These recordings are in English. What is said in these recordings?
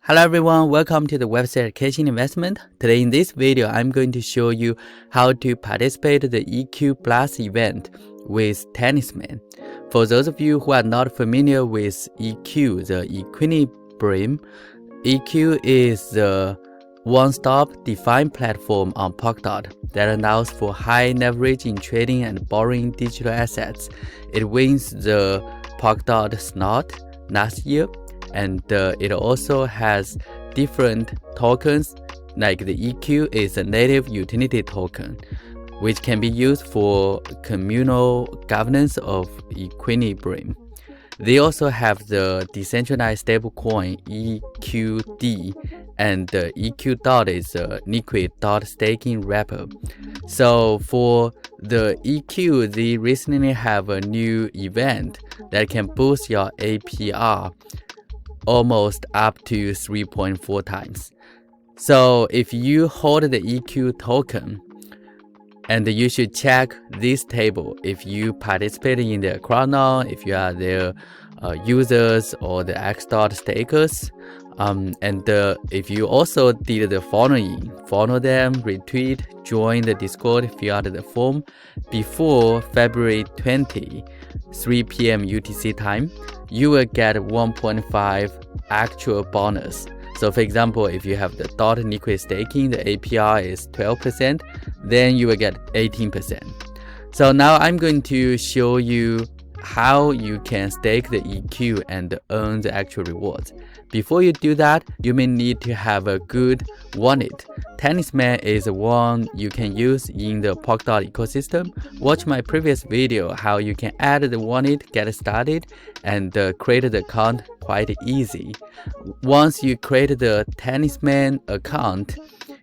Hello everyone, welcome to the website Education Investment. Today in this video, I'm going to show you how to participate in the EQ Plus event with Talisman. For those of you who are not familiar with EQ, the equilibrium, EQ is the one-stop DeFi platform on Polkadot that allows for high leverage in trading and borrowing digital assets. It wins the Polkadot slot last year. And it also has different tokens, like the EQ is a native utility token, which can be used for communal governance of equilibrium. They also have the decentralized stablecoin EQD, and the EQ.DOT is a liquid dot staking wrapper. So for the EQ, they recently have a new event that can boost your APR almost up to 3.4 times. So if you hold the EQ token, and you should check this table if you participate in the crowdloan, if you are their users or the X.dot stakers, and if you also did the following, follow them, retweet, join the Discord, fill out the form before February 20, 3 p.m. UTC time, you will get 1.5 actual bonus. So for example, if you have the DOT liquid staking, the APR is 12%, then you will get 18%. So now I'm going to show you how you can stake the EQ and earn the actual rewards. Before you do that, you may need to have a good wallet. Talisman is one you can use in the Polkadot ecosystem. Watch my previous video how you can add the wallet, get started, and create the account quite easy. Once you create the Talisman account,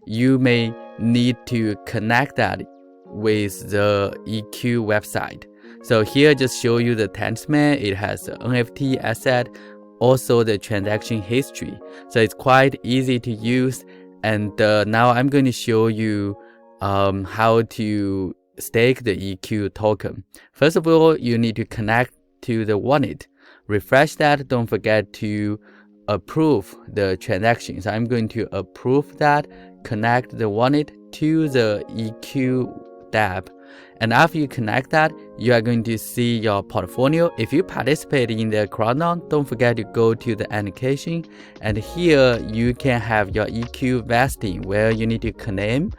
you may need to connect that with the EQ website. So here just show you the Talisman. It has the NFT asset, also the transaction history. So it's quite easy to use. And now I'm going to show you how to stake the EQ token. First of all, you need to connect to the wallet. Refresh that. Don't forget to approve the transaction. So I'm going to approve that, connect the wallet to the EQ dApp. And after you connect that, you are going to see your portfolio. If you participate in the crowdloan, don't forget to go to the allocation. And here you can have your EQ vesting where you need to claim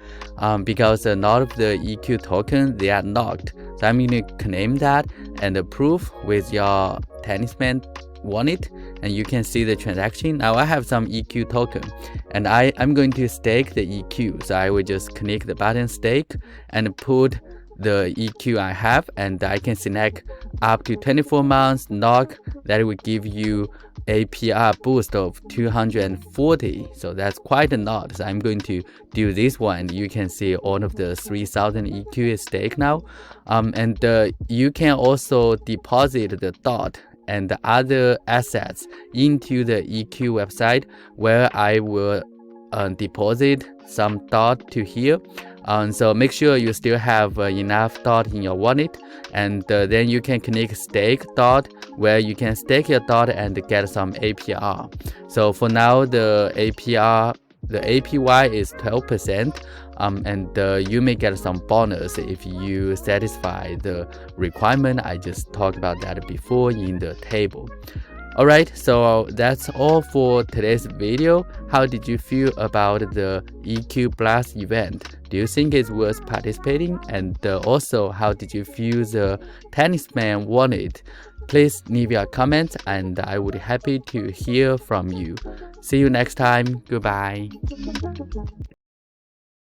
because a lot of the EQ tokens, they are locked. So I'm going to claim that and approve with your Talisman wallet, and you can see the transaction. Now I have some EQ token and I'm going to stake the EQ. So I will just click the button stake and put the EQ I have, and I can select up to 24 months lock. That will give you APR boost of 240. So that's quite a lot. So I'm going to do this one. You can see all of the 3000 EQ is staked now. And you can also deposit the DOT and the other assets into the EQ website, where I will deposit some DOT to here. So make sure you still have enough DOT in your wallet, and then you can click stake DOT, where you can stake your DOT and get some APR. So for now, the APR, the APY is 12%, and you may get some bonus if you satisfy the requirement. I just talked about that before in the table. Alright, so that's all for today's video. How did you feel about the EQ Plus event? Do you think it's worth participating? And also, how did you feel the Talisman wallet? Please leave your comments and I would be happy to hear from you. See you next time. Goodbye.